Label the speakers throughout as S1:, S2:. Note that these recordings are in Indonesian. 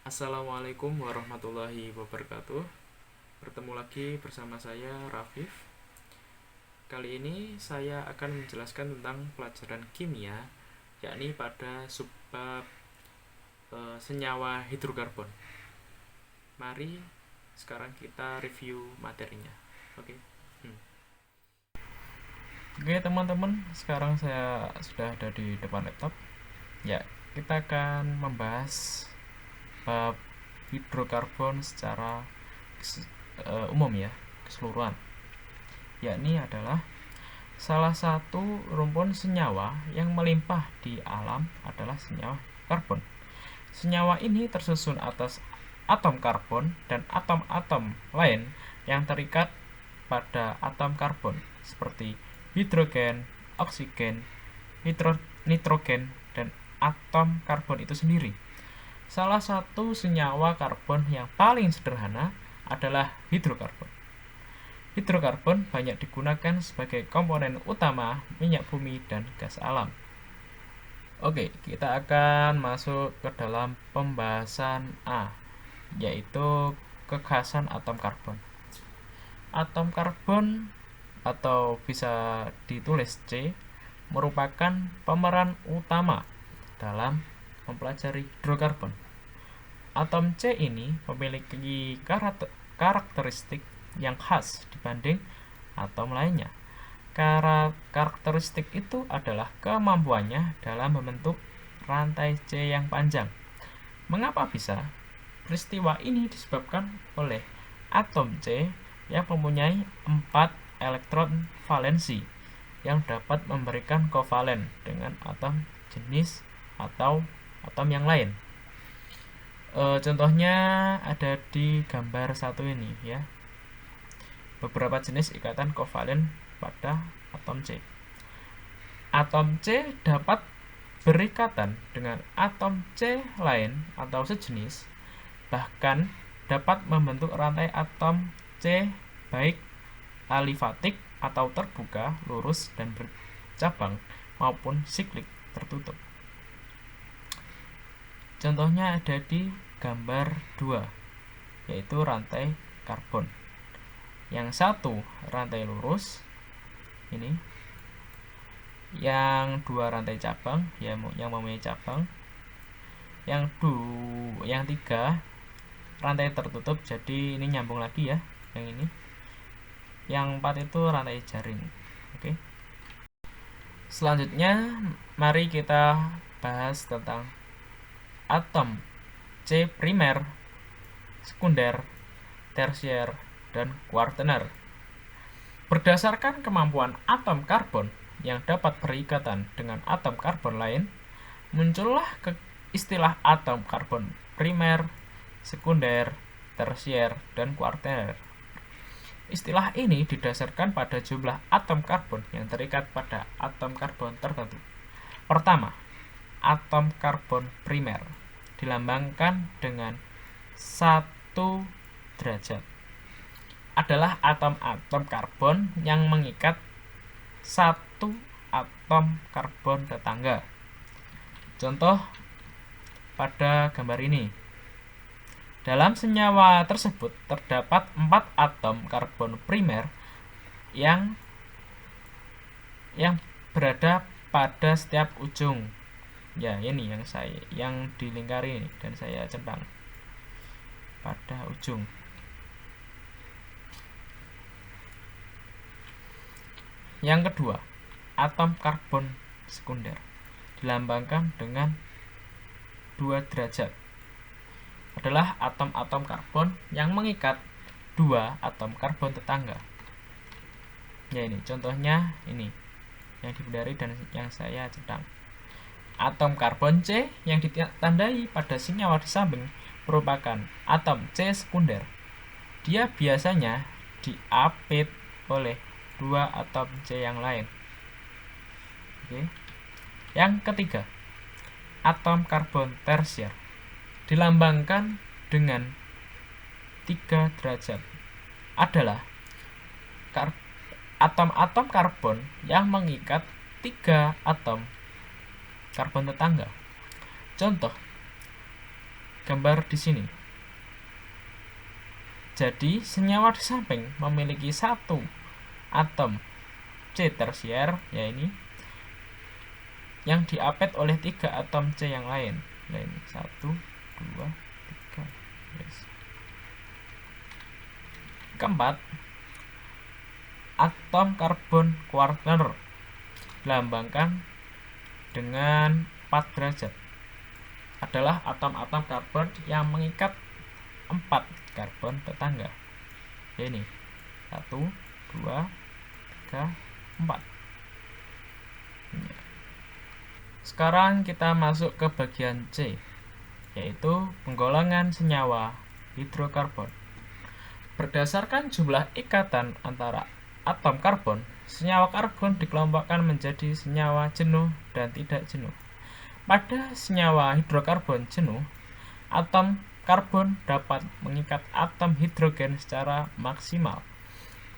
S1: Assalamualaikum warahmatullahi wabarakatuh. Bertemu lagi bersama saya Rafif. Kali ini saya akan menjelaskan tentang pelajaran kimia, yakni pada subbab senyawa hidrokarbon. Mari sekarang kita review materinya. Oke. Hmm. Oke teman-teman, sekarang saya sudah ada di depan laptop. Ya, kita akan membahas bab hidrokarbon secara umum ya, keseluruhan, yakni adalah salah satu rumpun senyawa yang melimpah di alam adalah senyawa karbon. Senyawa ini tersusun atas atom karbon dan atom-atom lain yang terikat pada atom karbon seperti hidrogen, oksigen, nitrogen, dan atom karbon itu sendiri. Salah satu senyawa karbon yang paling sederhana adalah hidrokarbon. Hidrokarbon banyak digunakan sebagai komponen utama minyak bumi dan gas alam. Oke, kita akan masuk ke dalam pembahasan A, yaitu kekhasan atom karbon. Atom karbon atau bisa ditulis C merupakan pemeran utama dalam mempelajari hidrokarbon. Atom C ini memiliki karakteristik yang khas dibanding atom lainnya. Karakteristik itu adalah kemampuannya dalam membentuk rantai C yang panjang. Mengapa bisa? Peristiwa ini disebabkan oleh atom C yang mempunyai 4 elektron valensi yang dapat memberikan kovalen dengan atom jenis atau atom yang lain. Contohnya ada di gambar satu ini ya. Beberapa jenis ikatan kovalen pada atom C. Atom C dapat berikatan dengan atom C lain atau sejenis, bahkan dapat membentuk rantai atom C baik alifatik atau terbuka, lurus, dan bercabang maupun siklik tertutup. Contohnya ada di gambar 2, yaitu rantai karbon. Yang satu rantai lurus, ini. Yang dua rantai cabang, yang mempunyai cabang. Yang tiga rantai tertutup, jadi ini nyambung lagi ya, yang ini. Yang 4 itu rantai jaring. Oke. Selanjutnya mari kita bahas tentang atom C primer, sekunder, tersier, dan kuartener. Berdasarkan kemampuan atom karbon yang dapat berikatan dengan atom karbon lain, muncullah istilah atom karbon primer, sekunder, tersier, dan kuartener. Istilah ini didasarkan pada jumlah atom karbon yang terikat pada atom karbon tertentu. Pertama, atom karbon primer dilambangkan dengan 1 derajat. Adalah atom-atom karbon yang mengikat 1 atom karbon tetangga. Contoh pada gambar ini. Dalam senyawa tersebut terdapat 4 atom karbon primer yang berada pada setiap ujung. Ya, ini yang dilingkari ini dan saya centang pada ujung. Yang kedua, atom karbon sekunder dilambangkan dengan 2 derajat. Adalah atom-atom karbon yang mengikat 2 atom karbon tetangga. Ya, ini contohnya, ini yang dihindari dan yang saya centang. Atom karbon C yang ditandai pada senyawa di samping merupakan atom C sekunder. Dia biasanya diapit oleh 2 atom C yang lain. Oke. Yang ketiga, atom karbon tersier dilambangkan dengan 3 derajat. Adalah atom-atom karbon yang mengikat 3 atom karbon tetangga. Contoh, gambar di sini. Jadi senyawa di samping memiliki satu atom C tersier, ya ini, yang diapet oleh 3 atom C yang lain. Nah ini 1, 2, 3. Yes. Keempat, atom karbon kuarter dilambangkan dengan 4 derajat. Adalah atom-atom karbon yang mengikat 4 karbon tetangga. Ya ini 1, 2, 3, 4. Sekarang kita masuk ke bagian C, yaitu penggolongan senyawa hidrokarbon. Berdasarkan jumlah ikatan antara atom karbon, senyawa karbon dikelompokkan menjadi senyawa jenuh dan tidak jenuh. Pada senyawa hidrokarbon jenuh, atom karbon dapat mengikat atom hidrogen secara maksimal.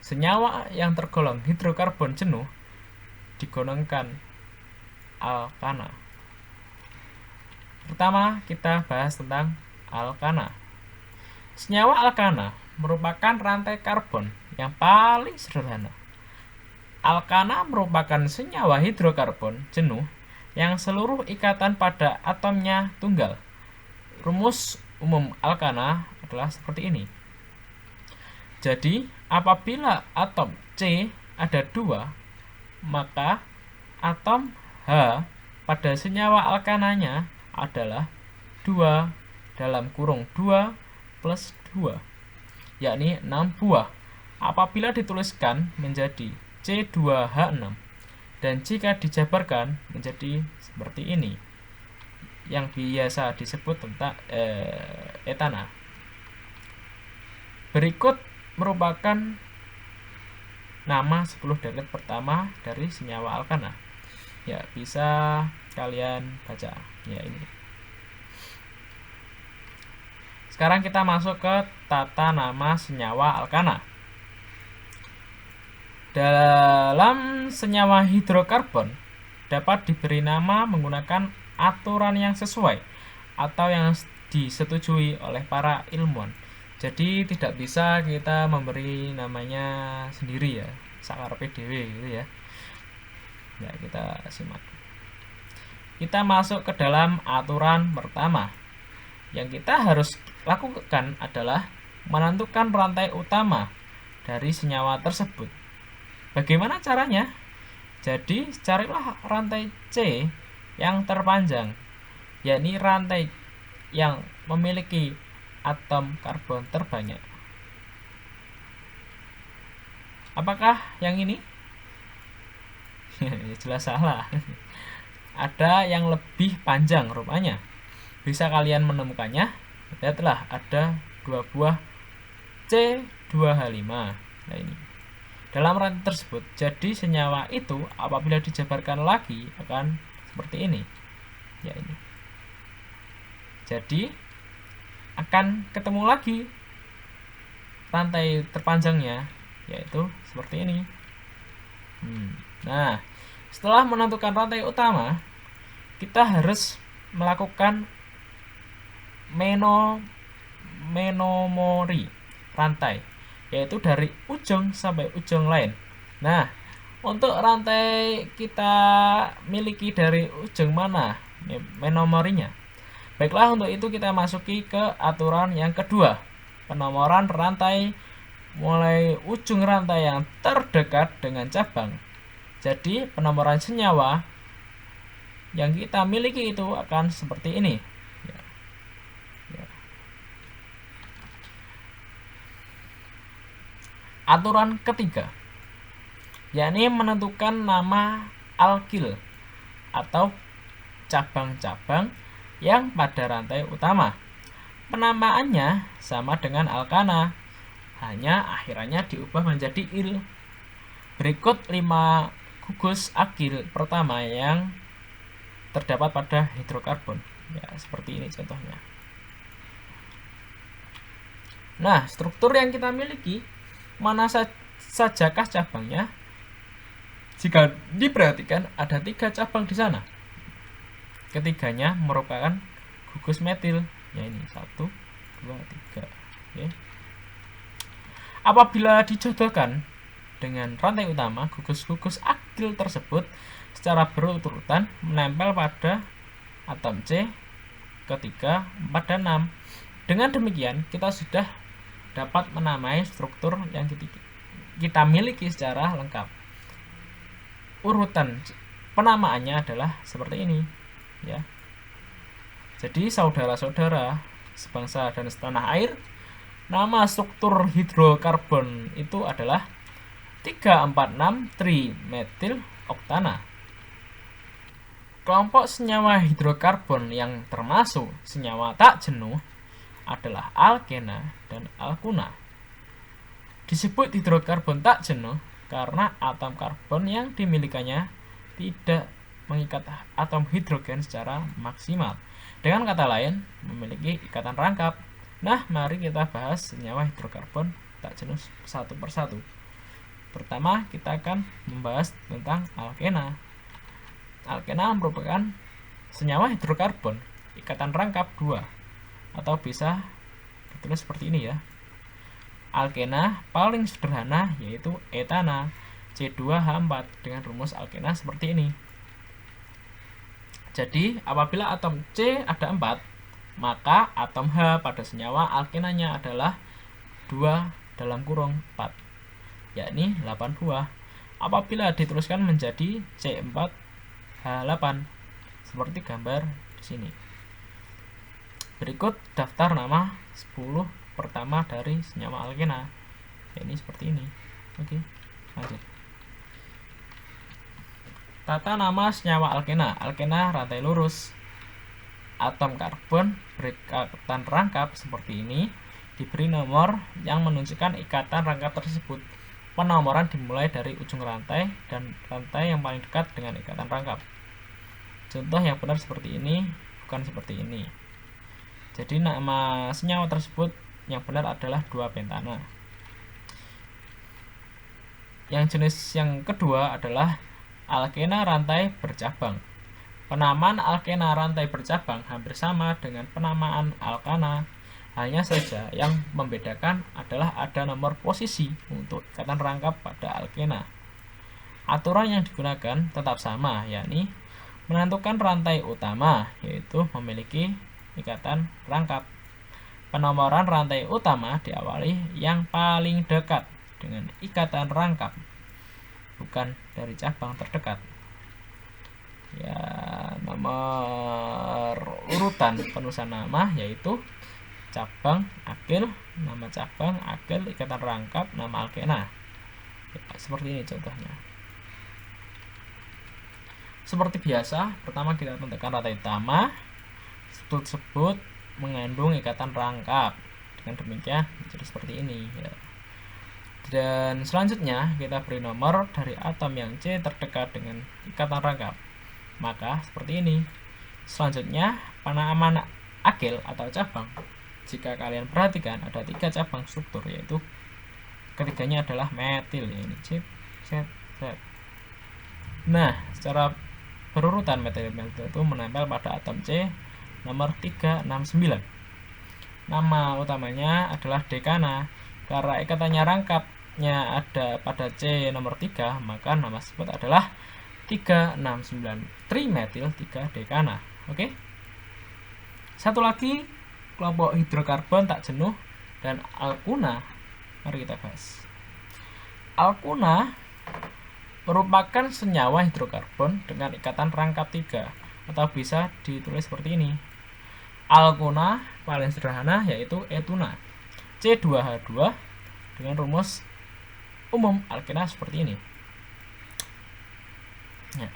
S1: Senyawa yang tergolong hidrokarbon jenuh digolongkan alkana. Pertama, kita bahas tentang alkana. Senyawa alkana merupakan rantai karbon yang paling sederhana. Alkana merupakan senyawa hidrokarbon jenuh yang seluruh ikatan pada atomnya tunggal. Rumus umum alkana adalah seperti ini. Jadi, apabila atom C ada 2, maka atom H pada senyawa alkananya adalah 2 dalam kurung 2 plus 2, yakni 6 buah. Apabila dituliskan menjadi C2H6 dan jika dijabarkan menjadi seperti ini, yang biasa disebut tentang etana. Berikut merupakan nama 10 deret pertama dari senyawa alkana. Ya, bisa kalian baca. Ya, ini. Sekarang kita masuk ke tata nama senyawa alkana. Dalam senyawa hidrokarbon dapat diberi nama menggunakan aturan yang sesuai atau yang disetujui oleh para ilmuwan. Jadi tidak bisa kita memberi namanya sendiri ya, sakarepe dhewe gitu ya. Ya, kita simak. Kita masuk ke dalam aturan pertama. Yang kita harus lakukan adalah menentukan rantai utama dari senyawa tersebut. Bagaimana caranya? Jadi, carilah rantai C yang terpanjang, yakni rantai yang memiliki atom karbon terbanyak. Apakah yang ini? Jelas salah. Ada yang lebih panjang rupanya. Bisa kalian menemukannya. Lihatlah, ada 2 buah C2H5. Nah ini. Dalam rantai tersebut, jadi senyawa itu apabila dijabarkan lagi akan seperti ini. Ya ini. Jadi akan ketemu lagi rantai terpanjangnya, yaitu seperti ini. Nah, setelah menentukan rantai utama, kita harus melakukan menomori rantai, yaitu dari ujung sampai ujung lain. Nah, untuk rantai kita miliki dari ujung mana menomorinya? Baiklah, untuk itu kita masuki ke aturan yang kedua, penomoran rantai mulai ujung rantai yang terdekat dengan cabang. Jadi penomoran senyawa yang kita miliki itu akan seperti ini. Aturan ketiga, yakni menentukan nama alkil atau cabang-cabang yang pada rantai utama. Penamaannya sama dengan alkana, hanya akhirannya diubah menjadi il. Berikut 5 gugus akil pertama yang terdapat pada hidrokarbon. Ya, seperti ini contohnya. Nah, struktur yang kita miliki, mana sajakah cabangnya? Jika diperhatikan, ada 3 cabang di sana. Ketiganya merupakan gugus metil, Ya ini 1, 2, 3. Oke. Apabila dijodohkan dengan rantai utama, gugus-gugus akil tersebut secara berurut-urutan menempel pada atom C ketiga, 4, dan 6. Dengan demikian, kita sudah dapat menamai struktur yang kita miliki secara lengkap. Urutan penamaannya adalah seperti ini, ya. Jadi saudara-saudara sebangsa dan setanah air, nama struktur hidrokarbon itu adalah 346 trimetil oktana. Kelompok senyawa hidrokarbon yang termasuk senyawa tak jenuh adalah alkena dan alkuna. Disebut hidrokarbon tak jenuh karena atom karbon yang dimilikannya tidak mengikat atom hidrogen secara maksimal. Dengan kata lain, memiliki ikatan rangkap. Nah, mari kita bahas senyawa hidrokarbon tak jenuh satu persatu. Pertama, kita akan membahas tentang alkena. Alkena merupakan senyawa hidrokarbon ikatan rangkap 2, atau bisa ditulis seperti ini ya. Alkena paling sederhana yaitu etana C2H4 dengan rumus alkena seperti ini. Jadi apabila atom C ada 4, maka atom H pada senyawa alkenanya adalah 2(4), yakni 8 buah. Apabila dituliskan menjadi C4H8 seperti gambar di sini. Berikut daftar nama 10 pertama dari senyawa alkena. Ya, ini seperti ini. Oke, lanjut. Tata nama senyawa alkena. Alkena rantai lurus. Atom karbon berikatan rangkap seperti ini diberi nomor yang menunjukkan ikatan rangkap tersebut. Penomoran dimulai dari ujung rantai dan rantai yang paling dekat dengan ikatan rangkap. Contoh yang benar seperti ini, bukan seperti ini. Jadi nama senyawa tersebut yang benar adalah 2-pentana. Yang jenis yang kedua adalah alkena rantai bercabang. Penamaan alkena rantai bercabang hampir sama dengan penamaan alkana. Hanya saja yang membedakan adalah ada nomor posisi untuk ikatan rangkap pada alkena. Aturan yang digunakan tetap sama, yakni menentukan rantai utama, yaitu memiliki ikatan rangkap. Penomoran rantai utama diawali yang paling dekat dengan ikatan rangkap, bukan dari cabang terdekat. Ya, nomor urutan penulisan nama yaitu cabang, akil, nama cabang, akil, ikatan rangkap, nama alkena. Ya, seperti ini contohnya. Seperti biasa, pertama kita tentukan rantai utama. Struktur tersebut mengandung ikatan rangkap. Dengan demikian menjadi seperti ini ya. Dan selanjutnya kita beri nomor dari atom yang C terdekat dengan ikatan rangkap. Maka seperti ini. Selanjutnya penamaan akil atau cabang. Jika kalian perhatikan ada 3 cabang struktur, yaitu ketiganya adalah metil, ya, ini C, Z, Z. Nah, secara berurutan metil itu menempel pada atom C nomor 369. Nama utamanya adalah dekana. Karena ikatannya rangkapnya ada pada C nomor 3, maka nama tersebut adalah 369 trimetil 3 dekana. Oke. Satu lagi, kelompok hidrokarbon tak jenuh dan alkuna. Mari kita bahas. Alkuna merupakan senyawa hidrokarbon dengan ikatan rangkap 3, atau bisa ditulis seperti ini. Alkuna paling sederhana yaitu etuna C2H2 dengan rumus umum alkena seperti ini. Ya.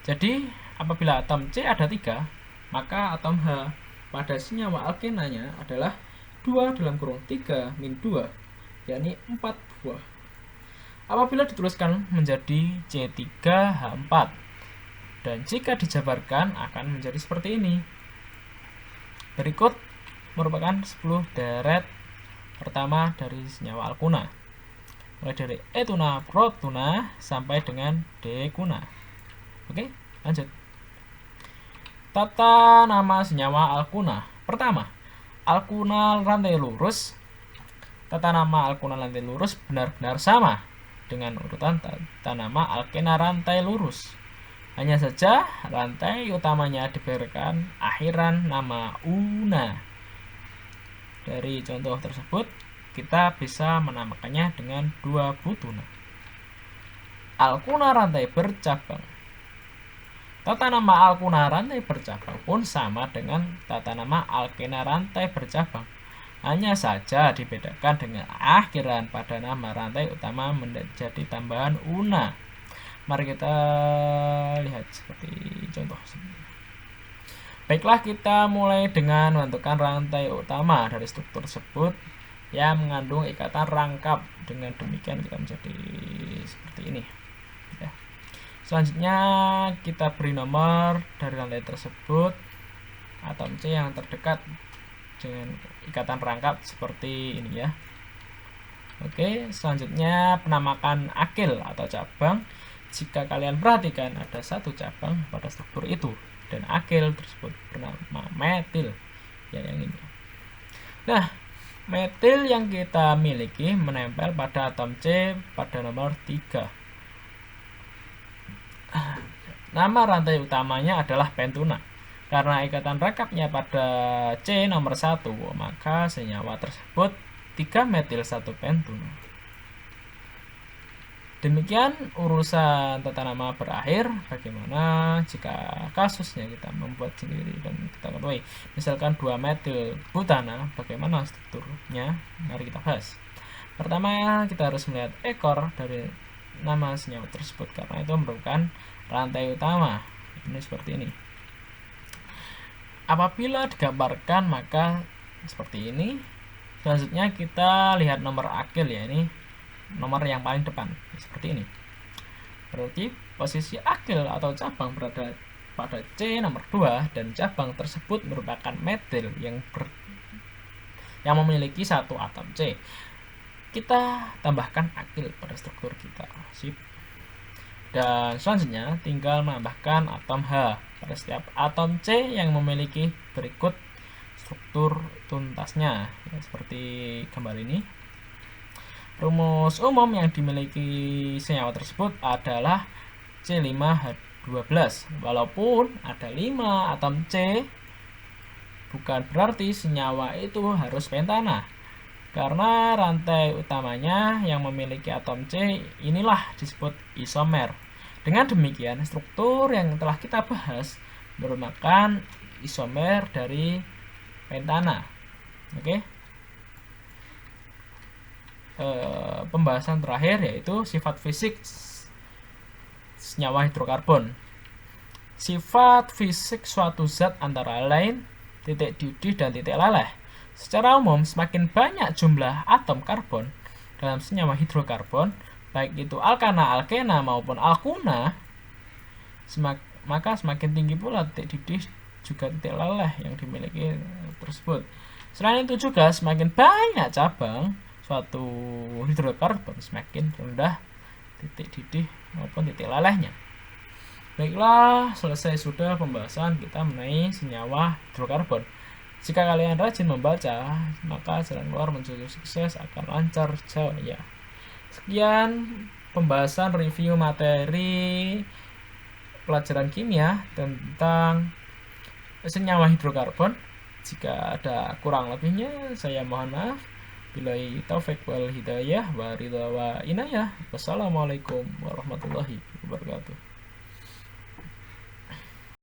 S1: Jadi apabila atom C ada 3, maka atom H pada senyawa alkenanya adalah 2(3-2), yakni 4 buah. Apabila dituliskan menjadi C3H4, dan jika dijabarkan akan menjadi seperti ini. Berikut merupakan 10 deret pertama dari senyawa alkuna, mulai dari etuna, protuna sampai dengan dekuna. Oke, lanjut. Tata nama senyawa alkuna. Pertama, alkuna rantai lurus. Tata nama alkuna rantai lurus benar-benar sama dengan urutan tata nama alkena rantai lurus. Hanya saja rantai utamanya diberikan akhiran nama una. Dari contoh tersebut, kita bisa menamakannya dengan dua butuna. Alkuna rantai bercabang. Tata nama alkuna rantai bercabang pun sama dengan tata nama alkena rantai bercabang. Hanya saja dibedakan dengan akhiran pada nama rantai utama menjadi tambahan una. Mari kita lihat seperti contoh. Baiklah, kita mulai dengan menentukan rantai utama dari struktur tersebut yang mengandung ikatan rangkap. Dengan demikian kita menjadi seperti ini. Ya. Selanjutnya kita beri nomor dari rantai tersebut atom C yang terdekat dengan ikatan rangkap seperti ini ya. Oke, selanjutnya penamakan akil atau cabang. Jika kalian perhatikan ada satu cabang pada struktur itu dan akil tersebut bernama metil ya, yang ini. Nah, metil yang kita miliki menempel pada atom C pada nomor 3. Nama rantai utamanya adalah pentuna. Karena ikatan rangkapnya pada C nomor 1, maka senyawa tersebut 3 metil 1 pentuna. Demikian urusan tata nama berakhir. Bagaimana jika kasusnya kita membuat sendiri dan kita ketahui misalkan 2 metil butana, bagaimana strukturnya? Mari kita bahas. Pertama, kita harus melihat ekor dari nama senyawa tersebut karena itu merupakan rantai utama. Ini seperti ini. Apabila digambarkan maka seperti ini. Selanjutnya kita lihat nomor akil ya, ini nomor yang paling depan seperti ini. Berarti posisi akil atau cabang berada pada C nomor 2 dan cabang tersebut merupakan metil yang memiliki satu atom C. Kita tambahkan akil pada struktur kita. Sip. Dan selanjutnya tinggal menambahkan atom H pada setiap atom C yang memiliki berikut struktur tuntasnya ya, seperti gambar ini. Rumus umum yang dimiliki senyawa tersebut adalah C5H12. Walaupun ada 5 atom C, bukan berarti senyawa itu harus pentana. Karena rantai utamanya yang memiliki atom C inilah disebut isomer. Dengan demikian, struktur yang telah kita bahas merupakan isomer dari pentana. Oke. Pembahasan terakhir yaitu sifat fisik senyawa hidrokarbon. Sifat fisik suatu zat antara lain titik didih dan titik leleh. Secara umum, semakin banyak jumlah atom karbon dalam senyawa hidrokarbon, baik itu alkana, alkena maupun alkuna, maka semakin tinggi pula titik didih juga titik leleh yang dimiliki tersebut. Selain itu juga semakin banyak cabang suatu hidrokarbon, semakin rendah titik didih maupun titik lelehnya. Baiklah, selesai sudah pembahasan kita mengenai senyawa hidrokarbon. Jika kalian rajin membaca, maka jalan keluar menuju sukses akan lancar jaya. Sekian pembahasan review materi pelajaran kimia tentang senyawa hidrokarbon. Jika ada kurang lebihnya, saya mohon maaf. Billahi taufik wal hidayah wa ridha wa inayah. Wassalamualaikum warahmatullahi wabarakatuh.